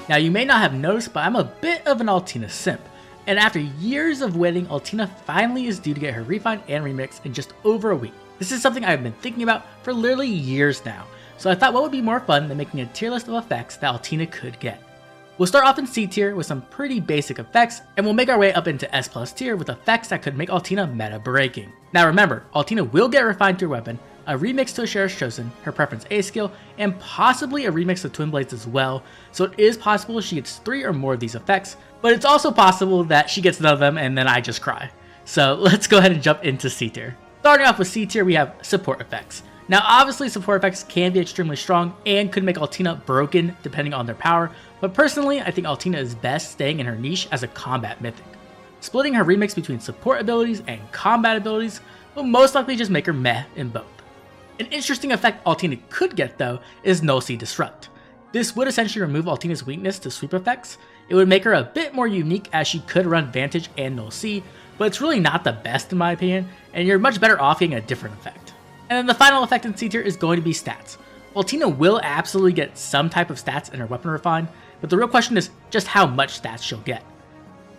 Now you may not have noticed, but I'm a bit of an Altina simp, and after years of waiting, Altina finally is due to get her refine and remix in just over a week. This is something I've been thinking about for literally years now, so I thought what would be more fun than making a tier list of effects that Altina could get. We'll start off in C tier with some pretty basic effects, and we'll make our way up into S+ tier with effects that could make Altina meta breaking. Now remember, Altina will get refined to her weapon, a remix to a Sheriff's Chosen, her preference A skill, and possibly a remix to Twin Blades as well, so it is possible she gets 3 or more of these effects, but it's also possible that she gets none of them and then I just cry. So let's go ahead and jump into C tier. Starting off with C tier, we have support effects. Now obviously support effects can be extremely strong and could make Altina broken depending on their power, but personally I think Altina is best staying in her niche as a combat mythic. Splitting her remix between support abilities and combat abilities will most likely just make her meh in both. An interesting effect Altina could get though is Null C Disrupt. This would essentially remove Altina's weakness to sweep effects. It would make her a bit more unique as she could run Vantage and Null C, but it's really not the best in my opinion, and you're much better off getting a different effect. And then the final effect in C tier is going to be stats. Altina will absolutely get some type of stats in her weapon refine, but the real question is just how much stats she'll get.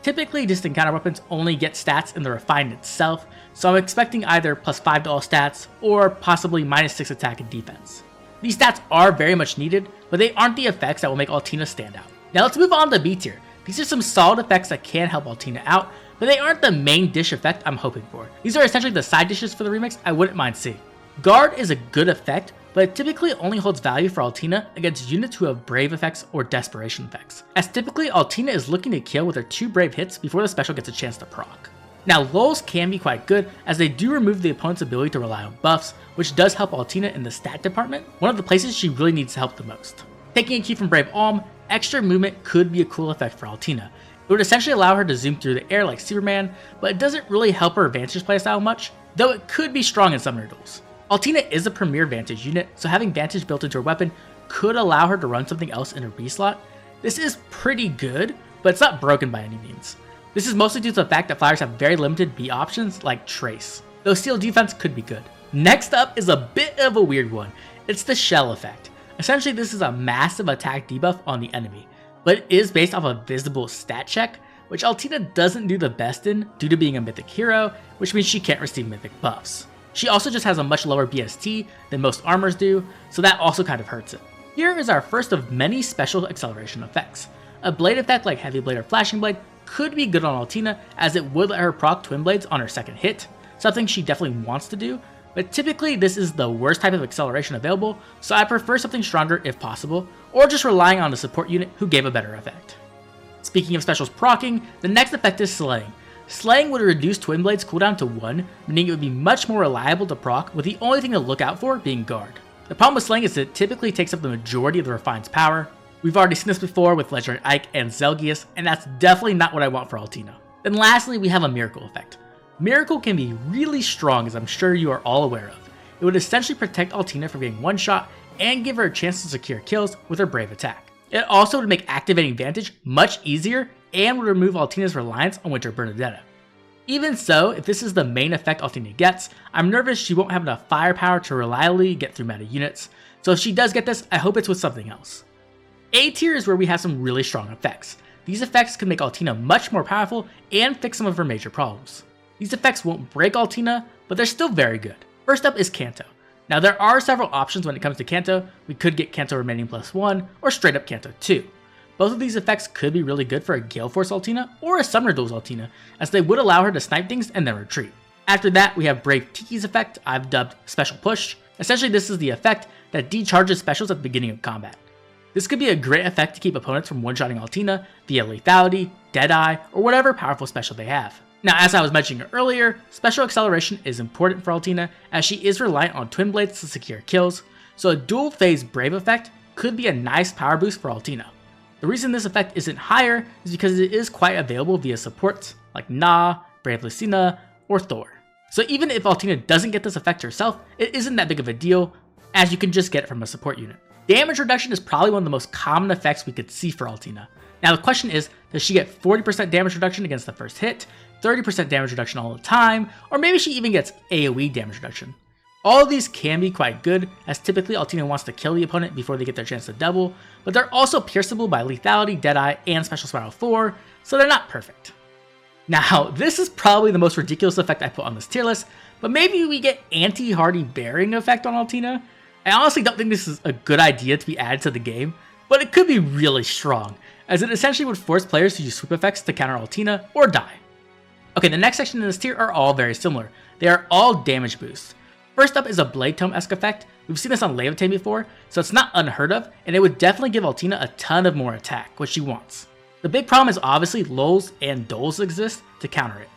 Typically, distant counter weapons only get stats in the refine itself, so I'm expecting either +5 to all stats or possibly -6 attack and defense. These stats are very much needed, but they aren't the effects that will make Altina stand out. Now let's move on to B tier. These are some solid effects that can help Altina out, but they aren't the main dish effect I'm hoping for. These are essentially the side dishes for the remix I wouldn't mind seeing. Guard is a good effect, but it typically only holds value for Altina against units who have Brave effects or Desperation effects, as typically Altina is looking to kill with her 2 Brave hits before the special gets a chance to proc. Now lulls can be quite good as they do remove the opponent's ability to rely on buffs, which does help Altina in the stat department, one of the places she really needs help the most. Taking a key from Brave Alm, extra movement could be a cool effect for Altina. It would essentially allow her to zoom through the air like Superman, but it doesn't really help her Vantage playstyle much, though it could be strong in summoner duels. Altina is a premier Vantage unit, so having Vantage built into her weapon could allow her to run something else in her B slot. This is pretty good, but it's not broken by any means. This is mostly due to the fact that flyers have very limited B options like Trace, though Steel Defense could be good. Next up is a bit of a weird one. It's the Shell effect. Essentially this is a massive attack debuff on the enemy, but it is based off a visible stat check, which Altina doesn't do the best in due to being a mythic hero, which means she can't receive mythic buffs. She also just has a much lower BST than most armors do, so that also kind of hurts it. Here is our first of many special acceleration effects. A blade effect like Heavy Blade or Flashing Blade could be good on Altina as it would let her proc Twin Blades on her second hit, something she definitely wants to do, but typically this is the worst type of acceleration available, so I prefer something stronger if possible, or just relying on a support unit who gave a better effect. Speaking of specials proccing, the next effect is Slaying. Slaying would reduce Twin Blade's cooldown to 1, meaning it would be much more reliable to proc, with the only thing to look out for being Guard. The problem with Slaying is that it typically takes up the majority of the Refine's power. We've already seen this before with Legendary Ike and Zelgius, and that's definitely not what I want for Altina. Then lastly, we have a Miracle effect. Miracle can be really strong, as I'm sure you are all aware of. It would essentially protect Altina from getting one-shot and give her a chance to secure kills with her Brave attack. It also would make activating Vantage much easier and would remove Altina's reliance on Winter Bernadetta. Even so, if this is the main effect Altina gets, I'm nervous she won't have enough firepower to reliably get through meta units, so if she does get this, I hope it's with something else. A tier is where we have some really strong effects. These effects can make Altina much more powerful and fix some of her major problems. These effects won't break Altina, but they're still very good. First up is Canto. Now there are several options when it comes to Canto. We could get Canto remaining +1 or straight up Canto 2. Both of these effects could be really good for a Gale Force Altina or a Summoner Duels Altina, as they would allow her to snipe things and then retreat. After that, we have Brave Tiki's effect, I've dubbed Special Push. Essentially this is the effect that decharges specials at the beginning of combat. This could be a great effect to keep opponents from one-shotting Altina via Lethality, Deadeye, or whatever powerful special they have. Now, as I was mentioning earlier, special acceleration is important for Altina as she is reliant on Twin Blades to secure kills, so a dual phase Brave effect could be a nice power boost for Altina. The reason this effect isn't higher is because it is quite available via supports like Na, Brave Lucina, or Thor. So even if Altina doesn't get this effect herself, it isn't that big of a deal, as you can just get it from a support unit. Damage reduction is probably one of the most common effects we could see for Altina. Now the question is, does she get 40% damage reduction against the first hit, 30% damage reduction all the time, or maybe she even gets AoE damage reduction? All of these can be quite good, as typically Altina wants to kill the opponent before they get their chance to double, but they're also pierceable by Lethality, Deadeye, and Special Spiral 4, so they're not perfect. Now, this is probably the most ridiculous effect I put on this tier list, but maybe we get anti-hardy bearing effect on Altina? I honestly don't think this is a good idea to be added to the game, but it could be really strong, as it essentially would force players to use sweep effects to counter Altina or die. Okay, the next section in this tier are all very similar. They are all damage boosts. First up is a Blade Tome-esque effect. We've seen this on Levitane before, so it's not unheard of, and it would definitely give Altina a ton of more attack, which she wants. The big problem is obviously lulls and dulls exist to counter it.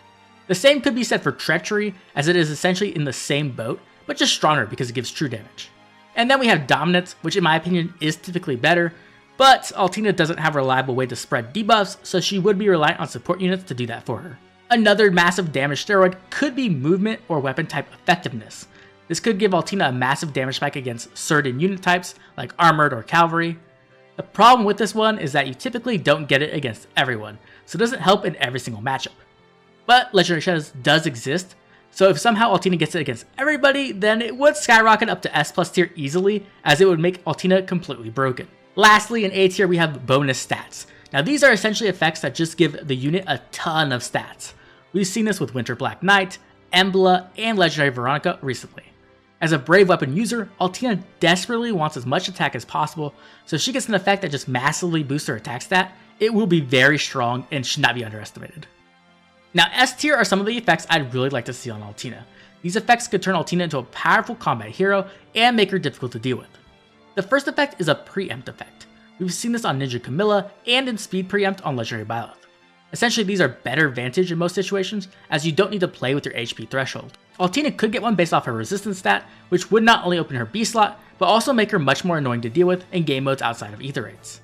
The same could be said for Treachery, as it is essentially in the same boat, but just stronger because it gives true damage. And then we have Dominance, which in my opinion is typically better, but Altina doesn't have a reliable way to spread debuffs, so she would be reliant on support units to do that for her. Another massive damage steroid could be movement or weapon type effectiveness. This could give Altina a massive damage spike against certain unit types, like Armored or Cavalry. The problem with this one is that you typically don't get it against everyone, so it doesn't help in every single matchup. But Legendary Shadows does exist, so if somehow Altina gets it against everybody, then it would skyrocket up to S+ tier easily, as it would make Altina completely broken. Lastly, in A tier we have bonus stats. Now these are essentially effects that just give the unit a ton of stats. We've seen this with Winter Black Knight, Emblem, and Legendary Veronica recently. As a Brave Weapon user, Altina desperately wants as much attack as possible, so if she gets an effect that just massively boosts her attack stat, it will be very strong and should not be underestimated. Now S tier are some of the effects I'd really like to see on Altina. These effects could turn Altina into a powerful combat hero and make her difficult to deal with. The first effect is a Preempt effect. We've seen this on Ninja Camilla and in Speed Preempt on Legendary Byleth. Essentially, these are better vantage in most situations, as you don't need to play with your HP threshold. Altina could get one based off her resistance stat, which would not only open her B slot, but also make her much more annoying to deal with in game modes outside of Ether Raids.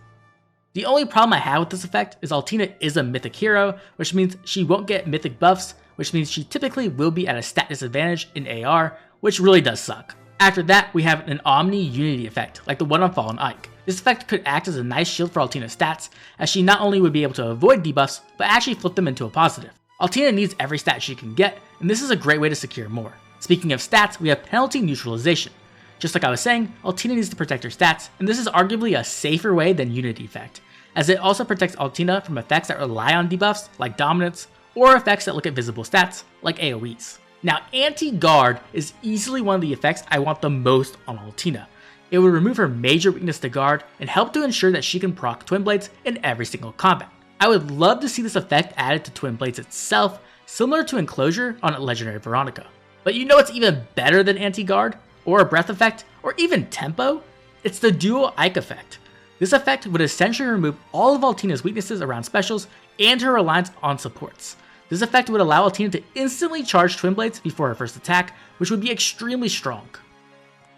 The only problem I have with this effect is Altina is a mythic hero, which means she won't get mythic buffs, which means she typically will be at a stat disadvantage in AR, which really does suck. After that, we have an Omni Unity effect, like the one on Fallen Ike. This effect could act as a nice shield for Altina's stats, as she not only would be able to avoid debuffs, but actually flip them into a positive. Altina needs every stat she can get, and this is a great way to secure more. Speaking of stats, we have Penalty Neutralization. Just like I was saying, Altina needs to protect her stats, and this is arguably a safer way than Unity effect, as it also protects Altina from effects that rely on debuffs, like Dominance, or effects that look at visible stats, like AoEs. Now, Anti-Guard is easily one of the effects I want the most on Altina. It would remove her major weakness to guard and help to ensure that she can proc Twin Blades in every single combat. I would love to see this effect added to Twin Blades itself, similar to Enclosure on Legendary Veronica. But you know what's even better than Anti-Guard, or a Breath effect, or even Tempo? It's the Dual Ike effect. This effect would essentially remove all of Altina's weaknesses around specials and her reliance on supports. This effect would allow Altina to instantly charge Twin Blades before her first attack, which would be extremely strong.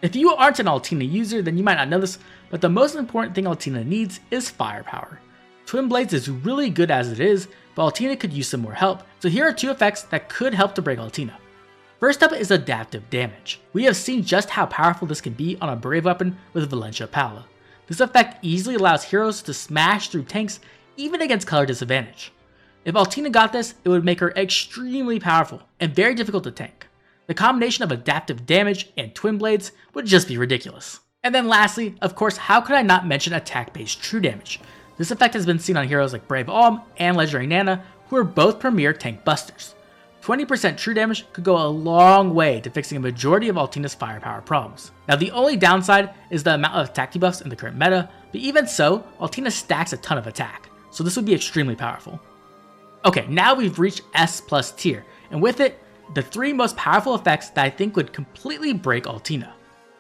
If you aren't an Altina user, then you might not know this, but the most important thing Altina needs is firepower. Twin Blades is really good as it is, but Altina could use some more help, so here are two effects that could help to break Altina. First up is Adaptive Damage. We have seen just how powerful this can be on a Brave Weapon with Valentia Pala. This effect easily allows heroes to smash through tanks even against color disadvantage. If Altina got this, it would make her extremely powerful and very difficult to tank. The combination of Adaptive Damage and Twin Blades would just be ridiculous. And then lastly, of course, how could I not mention attack-based True Damage? This effect has been seen on heroes like Brave Alm and Legendary Nana, who are both premier tank busters. 20% true damage could go a long way to fixing a majority of Altina's firepower problems. Now the only downside is the amount of attack debuffs in the current meta, but even so, Altina stacks a ton of attack, so this would be extremely powerful. Okay, now we've reached S+ tier, and with it, the three most powerful effects that I think would completely break Altina.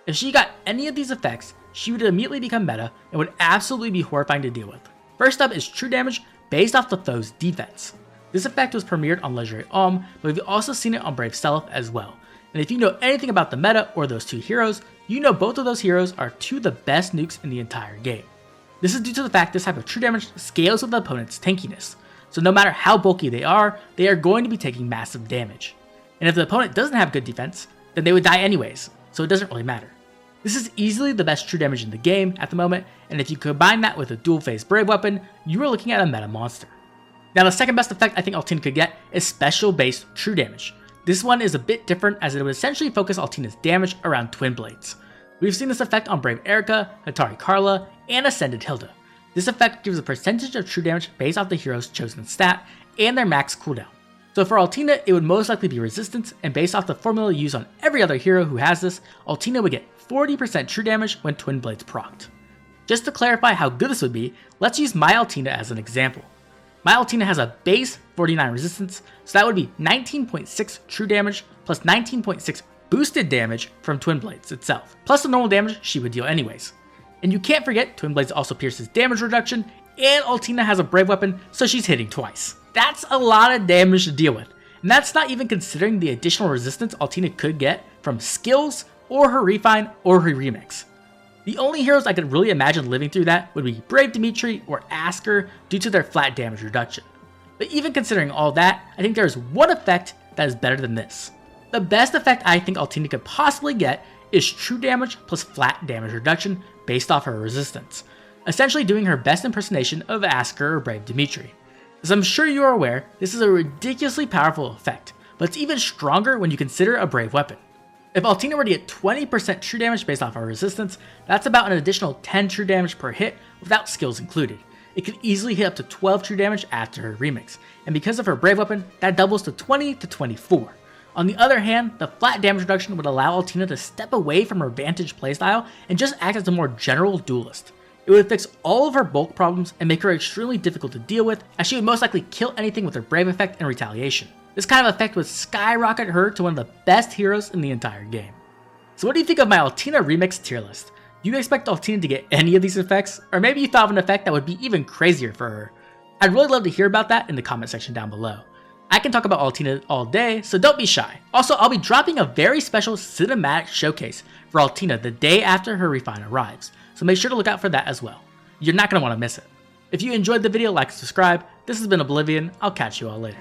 If she got any of these effects, she would immediately become meta and would absolutely be horrifying to deal with. First up is true damage based off the foe's defense. This effect was premiered on Legendary Alm, but we've also seen it on Brave Self as well. And if you know anything about the meta or those two heroes, you know both of those heroes are two of the best nukes in the entire game. This is due to the fact this type of true damage scales with the opponent's tankiness, so no matter how bulky they are going to be taking massive damage. And if the opponent doesn't have good defense, then they would die anyways, so it doesn't really matter. This is easily the best true damage in the game at the moment, and if you combine that with a dual phase Brave Weapon, you are looking at a meta monster. Now the second best effect I think Altina could get is special based true damage. This one is a bit different as it would essentially focus Altina's damage around Twin Blades. We've seen this effect on Brave Erica, Atari Carla, and Ascended Hilda. This effect gives a percentage of true damage based off the hero's chosen stat and their max cooldown. So for Altina, it would most likely be resistance, and based off the formula used on every other hero who has this, Altina would get 40% true damage when Twin Blades procced. Just to clarify how good this would be, let's use my Altina as an example. My Altina has a base 49 resistance, so that would be 19.6 true damage plus 19.6 boosted damage from Twin Blades itself, plus the normal damage she would deal anyways. And you can't forget, Twin Blades also pierces damage reduction, and Altina has a brave weapon, so she's hitting twice. That's a lot of damage to deal with, and that's not even considering the additional resistance Altina could get from skills, or her refine, or her remix. The only heroes I could really imagine living through that would be Brave Dimitri or Asker due to their flat damage reduction. But even considering all that, I think there is one effect that is better than this. The best effect I think Altina could possibly get is true damage plus flat damage reduction based off her resistance, essentially doing her best impersonation of Asker or Brave Dimitri. As I'm sure you are aware, this is a ridiculously powerful effect, but it's even stronger when you consider a brave weapon. If Altina were to get 20% true damage based off her resistance, that's about an additional 10 true damage per hit without skills included. It could easily hit up to 12 true damage after her remix, and because of her brave weapon, that doubles to 20 to 24. On the other hand, the flat damage reduction would allow Altina to step away from her Vantage playstyle and just act as a more general duelist. It would fix all of her bulk problems and make her extremely difficult to deal with, as she would most likely kill anything with her brave effect and retaliation. This kind of effect would skyrocket her to one of the best heroes in the entire game. So what do you think of my Altina remix tier list? Do you expect Altina to get any of these effects? Or maybe you thought of an effect that would be even crazier for her? I'd really love to hear about that in the comment section down below. I can talk about Altina all day, so don't be shy. Also, I'll be dropping a very special cinematic showcase for Altina the day after her refine arrives, so make sure to look out for that as well. You're not going to want to miss it. If you enjoyed the video, like and subscribe. This has been Oblivion. I'll catch you all later.